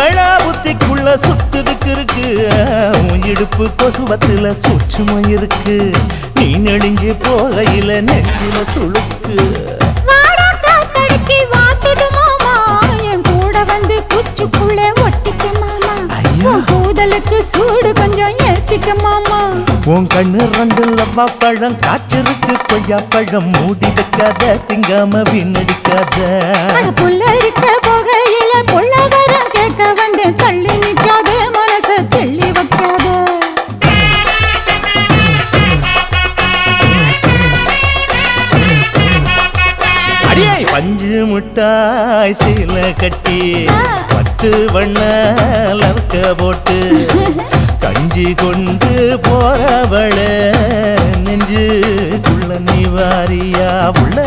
ஏழா புத்திக்குள்ள சுத்துதுக்கு இருக்கு உன் இடுப்பு கொசுவத்துல சூட்சுமம் இருக்கு நீ நெளிஞ்சு போகையில நெஞ்சில சுளுக்கு குச்சுக்குள்ளே ஒட்டிக்க மாமா உன் கூதலுக்கு சூடு கொஞ்சம் ஏத்திக்க மாமா உன் கண்ணு ரெண்டு லவ்வா பழம் காய்ச்சிருக்கு கொய்யா பழம் மூடி வைக்காத திங்காம வீணடிக்காத புள்ள இருக்க போகையில புள்ள வரம் கேட்க வந்தேன் தள்ளி நிக்காத மனச தெள்ளி வைக்காத அடியே பஞ்சு முட்டாய் சீல கட்டி 10 வண்ண லவக்க போட்டு கஞ்சி கொண்டு போறவள நெஞ்சுக்குள்ள நீ வாரியா உள்ள